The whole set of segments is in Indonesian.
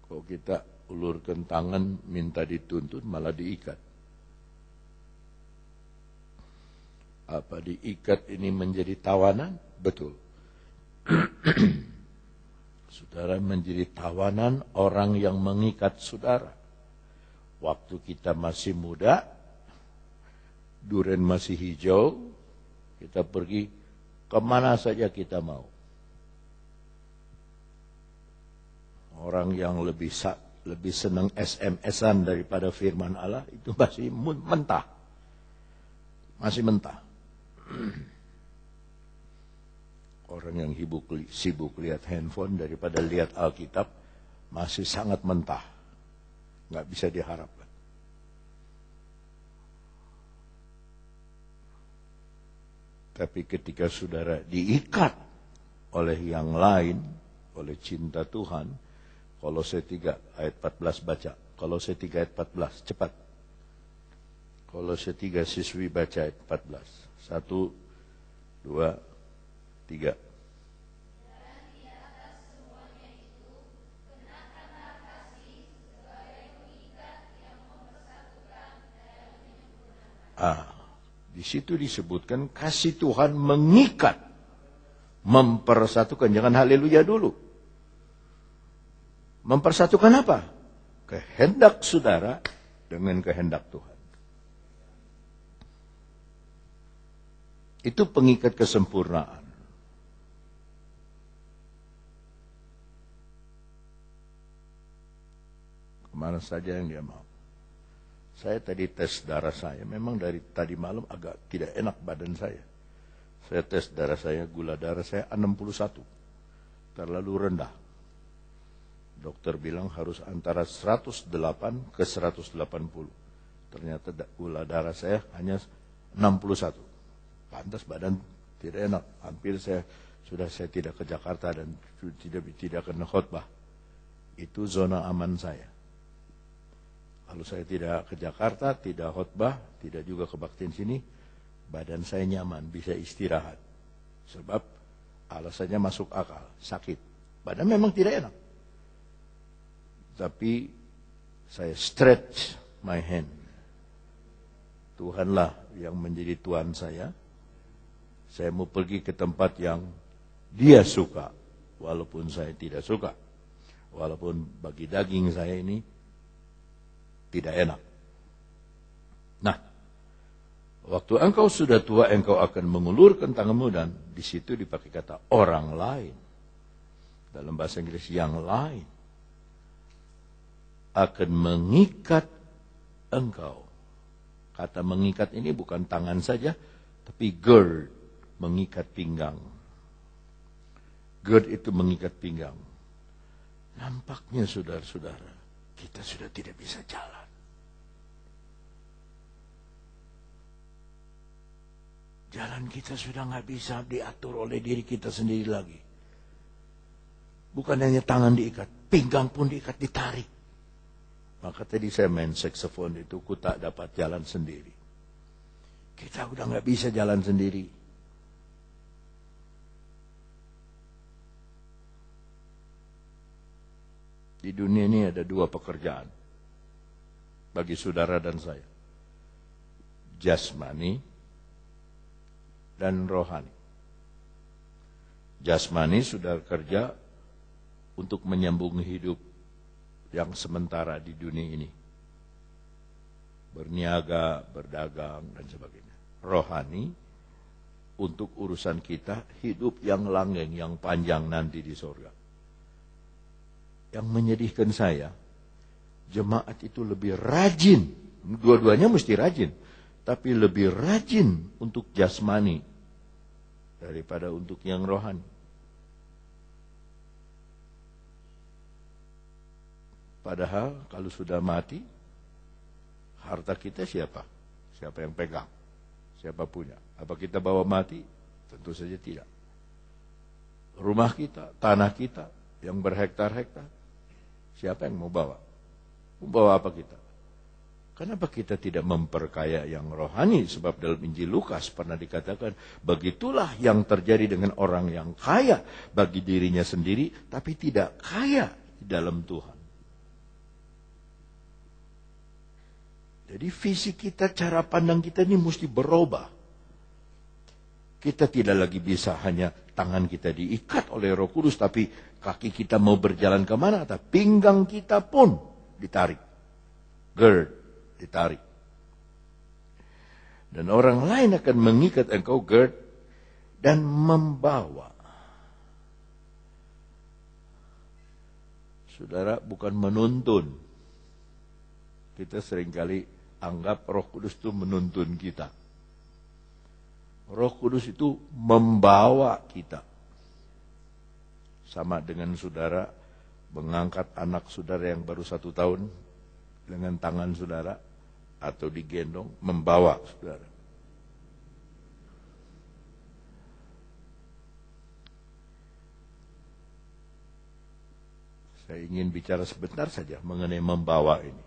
Kok kita ulurkan tangan minta dituntun malah diikat. Apa diikat ini menjadi tawanan? Betul. Saudara menjadi tawanan orang yang mengikat saudara. Waktu kita masih muda, duren masih hijau, kita pergi kemana saja kita mau. Orang yang lebih senang SMS-an daripada firman Allah itu masih mentah. Masih mentah. Orang yang sibuk lihat handphone daripada lihat Alkitab masih sangat mentah. Nggak bisa diharapkan. Tapi ketika saudara diikat oleh yang lain, oleh cinta Tuhan, Kolose 3 ayat 14 baca. Kolose 3 ayat 14, cepat. Kolose 3 siswi baca ayat 14. 1, 2, 3. Di situ disebutkan kasih Tuhan mengikat, mempersatukan. Jangan haleluya dulu. Mempersatukan apa? Kehendak saudara dengan kehendak Tuhan. Itu pengikat kesempurnaan. Kemana saja yang dia mau. Saya tadi tes darah saya. Memang dari tadi malam agak tidak enak badan saya. Saya tes darah saya, gula darah saya 61. Terlalu rendah. Dokter bilang harus antara 108 ke 180. Ternyata gula darah saya hanya 61. Pantas badan tidak enak. Hampir saya tidak ke Jakarta dan tidak kena khotbah. Itu zona aman saya. Kalau saya tidak ke Jakarta, tidak khotbah, tidak juga kebaktian sini, badan saya nyaman, bisa istirahat. Sebab alasannya masuk akal, sakit. Badan memang tidak enak. Tapi saya stretch my hand. Tuhanlah yang menjadi Tuhan saya. Saya mau pergi ke tempat yang Dia suka, walaupun saya tidak suka. Walaupun bagi daging saya ini tidak enak. Nah, waktu engkau sudah tua, engkau akan mengulurkan tanganmu, dan di situ dipakai kata orang lain. Dalam bahasa Inggris yang lain akan mengikat engkau. Kata mengikat ini bukan tangan saja, tapi gird, mengikat pinggang. Gird itu mengikat pinggang. Nampaknya saudara-saudara, kita sudah tidak bisa jalan. Jalan kita sudah nggak bisa diatur oleh diri kita sendiri lagi. Bukan hanya tangan diikat, pinggang pun diikat, ditarik. Maka tadi saya main saksofon itu, ku tak dapat jalan sendiri. Kita udah nggak bisa jalan sendiri. Di dunia ini ada dua pekerjaan bagi saudara dan saya. Jasmani dan rohani. Jasmani sudah kerja untuk menyambung hidup yang sementara di dunia ini. Berniaga, berdagang, dan sebagainya. Rohani untuk urusan kita, hidup yang langgeng, yang panjang nanti di surga. Yang menyedihkan saya, jemaat itu lebih rajin. Dua-duanya mesti rajin. Tapi lebih rajin untuk jasmani daripada untuk yang rohani. Padahal kalau sudah mati, harta kita siapa? Siapa yang pegang? Siapa punya? Apa kita bawa mati? Tentu saja tidak. Rumah kita, tanah kita yang berhektar-hektar, siapa yang mau bawa? Mau bawa apa kita? Kenapa kita tidak memperkaya yang rohani? Sebab dalam Injil Lukas pernah dikatakan, begitulah yang terjadi dengan orang yang kaya bagi dirinya sendiri, tapi tidak kaya di dalam Tuhan. Jadi visi kita, cara pandang kita ini mesti berubah. Kita tidak lagi bisa hanya tangan kita diikat oleh Roh Kudus, tapi kaki kita mau berjalan kemana, atau pinggang kita pun ditarik. Gird, ditarik. Dan orang lain akan mengikat engkau, gird, dan membawa. Saudara, bukan menuntun. Kita seringkali anggap Roh Kudus itu menuntun kita. Roh Kudus itu membawa kita. Sama dengan saudara mengangkat anak saudara yang baru 1 tahun dengan tangan saudara atau digendong, membawa saudara. Saya ingin bicara sebentar saja mengenai membawa ini.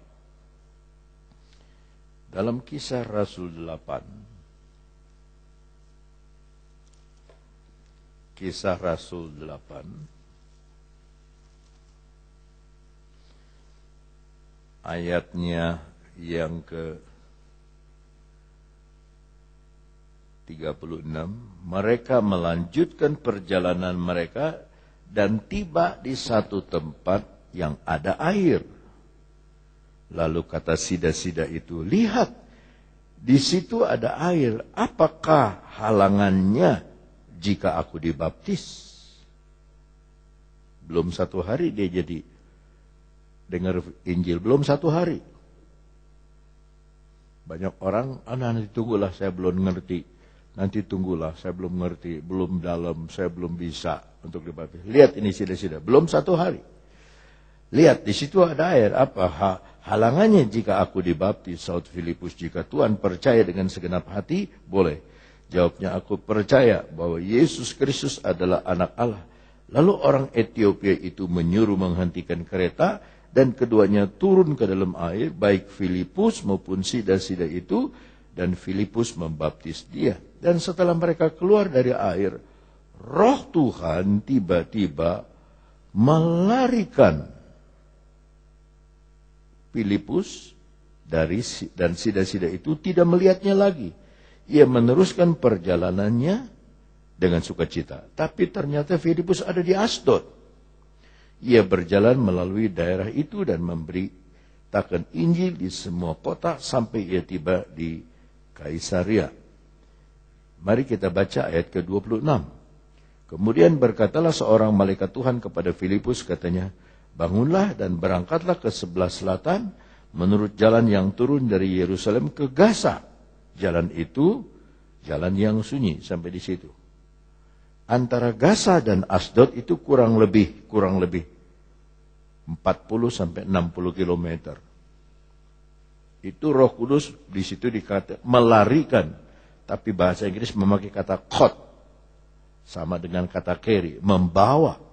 Dalam Kisah Rasul 8, Kisah Rasul 8, ayatnya yang ke-36, mereka melanjutkan perjalanan mereka dan tiba di satu tempat yang ada air. Lalu kata sida-sida itu, lihat, di situ ada air, apakah halangannya jika aku dibaptis? Belum 1 hari dia jadi dengar Injil, belum 1 hari. Banyak orang, nanti tunggulah, saya belum ngerti. Nanti tunggulah, saya belum ngerti, belum dalam, saya belum bisa untuk dibaptis. Lihat ini sida-sida, belum 1 hari. Lihat, di situ ada air, apa halangannya jika aku dibaptis? Saud Filipus, jika Tuhan percaya dengan segenap hati, boleh. Jawabnya, aku percaya bahwa Yesus Kristus adalah anak Allah. Lalu orang Ethiopia itu menyuruh menghentikan kereta dan keduanya turun ke dalam air, baik Filipus maupun sida-sida itu, dan Filipus membaptis dia. Dan setelah mereka keluar dari air, Roh Tuhan tiba-tiba melarikan Filipus dan sida-sida itu, tidak melihatnya lagi. Ia meneruskan perjalanannya dengan sukacita. Tapi ternyata Filipus ada di Asdod. Ia berjalan melalui daerah itu dan memberitakan Injil di semua kota sampai ia tiba di Kaisaria. Mari kita baca ayat ke-26. Kemudian berkatalah seorang malaikat Tuhan kepada Filipus, katanya, bangunlah dan berangkatlah ke sebelah selatan menurut jalan yang turun dari Yerusalem ke Gaza. Jalan itu jalan yang sunyi, sampai di situ. Antara Gaza dan Asdod itu kurang lebih 40 sampai 60 kilometer. Itu Roh Kudus di situ dikata melarikan, tapi bahasa Inggris memakai kata caught, sama dengan kata carry, membawa.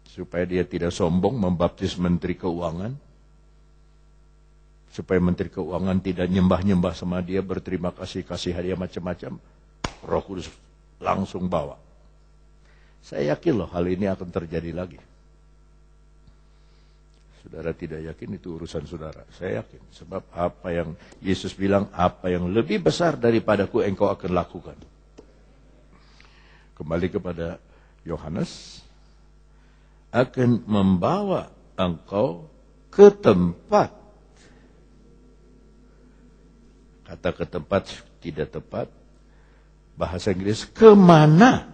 Supaya dia tidak sombong membaptis Menteri Keuangan. Supaya Menteri Keuangan tidak nyembah-nyembah sama dia, berterima kasih, kasih hadiah macam-macam. Roh Kudus langsung bawa. Saya yakin loh hal ini akan terjadi lagi. Saudara tidak yakin, itu urusan saudara. Saya yakin. Sebab apa yang Yesus bilang, apa yang lebih besar daripadaku engkau akan lakukan. Kembali kepada Yohanes. Akan membawa engkau ke tempat. Kata ke tempat tidak tepat. Bahasa Inggris, kemana?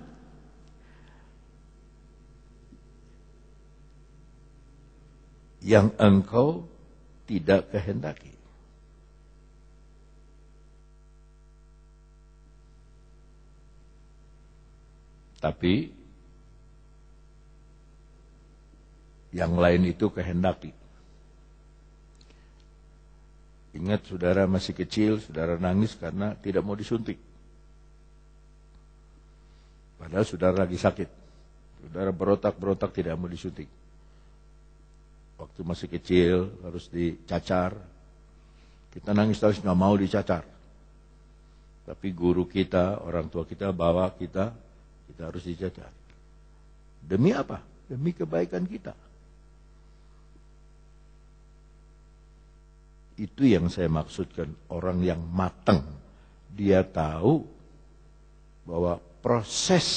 Yang engkau tidak kehendaki. Tapi yang lain itu kehendaki. Ingat, saudara masih kecil, saudara nangis karena tidak mau disuntik. Padahal saudara lagi sakit. Saudara berotak-berotak tidak mau disuntik. Waktu masih kecil harus dicacar. Kita nangis terus nggak mau dicacar. Tapi guru kita, orang tua kita bawa kita harus dicacar. Demi apa? Demi kebaikan kita. Itu yang saya maksudkan, orang yang matang. Dia tahu bahwa proses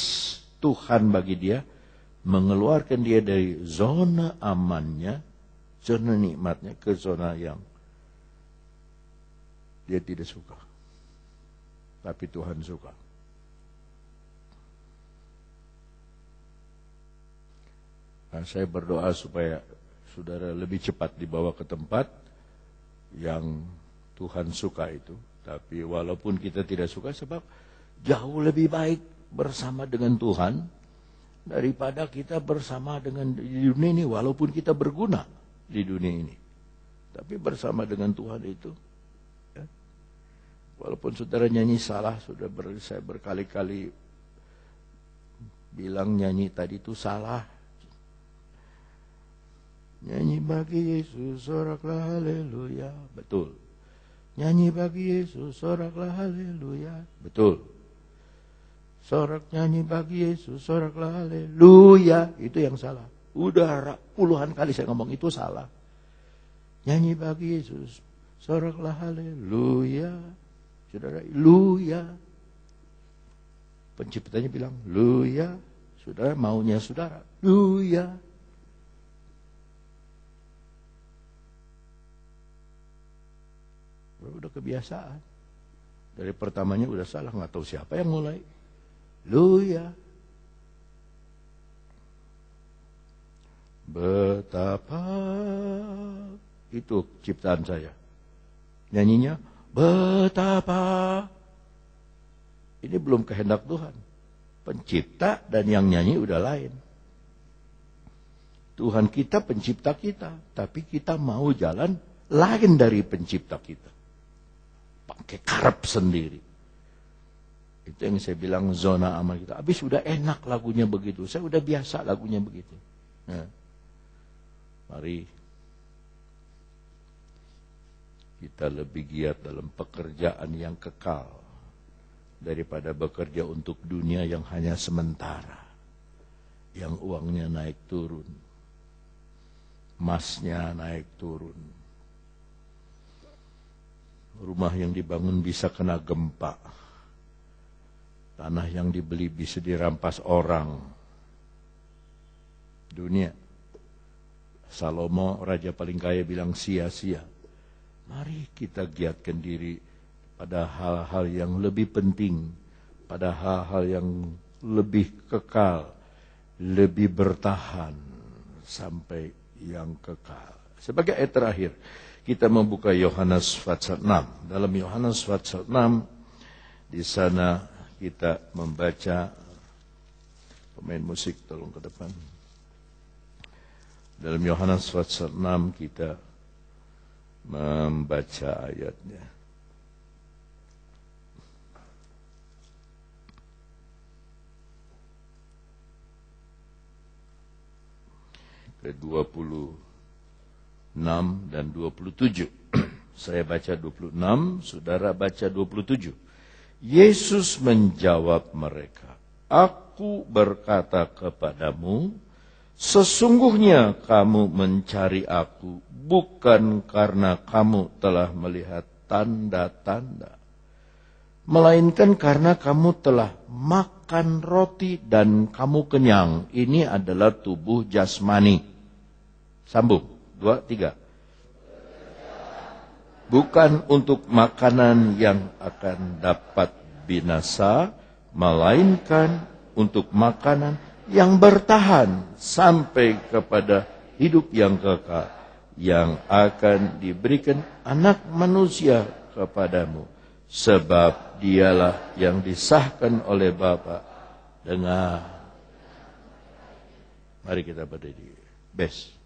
Tuhan bagi dia mengeluarkan dia dari zona amannya, zona nikmatnya ke zona yang dia tidak suka. Tapi Tuhan suka. Nah, saya berdoa supaya saudara lebih cepat dibawa ke tempat yang Tuhan suka itu. Tapi walaupun kita tidak suka, sebab jauh lebih baik bersama dengan Tuhan daripada kita bersama dengan di dunia ini, walaupun kita berguna di dunia ini. Tapi bersama dengan Tuhan itu, ya, walaupun saudara nyanyi salah, saya berkali-kali bilang nyanyi tadi itu salah. Nyanyi bagi Yesus, soraklah haleluya. Betul. Nyanyi bagi Yesus, soraklah haleluya. Betul. Sorak nyanyi bagi Yesus, soraklah haleluya. Itu yang salah. Udah puluhan kali saya ngomong itu salah. Nyanyi bagi Yesus, soraklah haleluya. Saudara, luya. Penciptanya bilang, luya. Saudara, maunya saudara, luya. Udah kebiasaan. Dari pertamanya udah salah, nggak tahu siapa yang mulai. Luya. Betapa itu ciptaan saya. Nyanyinya betapa. Ini belum kehendak Tuhan. Pencipta dan yang nyanyi udah lain. Tuhan kita pencipta kita, tapi kita mau jalan lain dari pencipta kita. Pakai karep sendiri. Itu yang saya bilang zona aman kita. Habis sudah enak lagunya begitu. Saya udah biasa lagunya begitu. Nah, mari kita lebih giat dalam pekerjaan yang kekal daripada bekerja untuk dunia yang hanya sementara, yang uangnya naik turun, emasnya naik turun. Rumah yang dibangun bisa kena gempa. Tanah yang dibeli bisa dirampas orang. Dunia. Salomo, raja paling kaya, bilang sia-sia. Mari kita giatkan diri pada hal-hal yang lebih penting. Pada hal-hal yang lebih kekal. Lebih bertahan sampai yang kekal. Sebagai ayat terakhir, kita membuka Yohanes pasal 6. Dalam Yohanes pasal 6, di sana kita membaca, pemain musik tolong ke depan. Dalam Yohanes pasal 6 kita membaca ayatnya. Ke-26 dan 27. Saya baca 26, saudara baca 27. Yesus menjawab mereka, Aku berkata kepadamu, sesungguhnya kamu mencari aku bukan karena kamu telah melihat tanda-tanda, melainkan karena kamu telah makan roti dan kamu kenyang. Ini adalah tubuh jasmani. Sambung. 2, 3. Bukan untuk makanan yang akan dapat binasa, melainkan untuk makanan yang bertahan sampai kepada hidup yang kekal, yang akan diberikan Anak Manusia kepadamu. Sebab dialah yang disahkan oleh Bapa. Dengar. Mari kita berdiri. Best.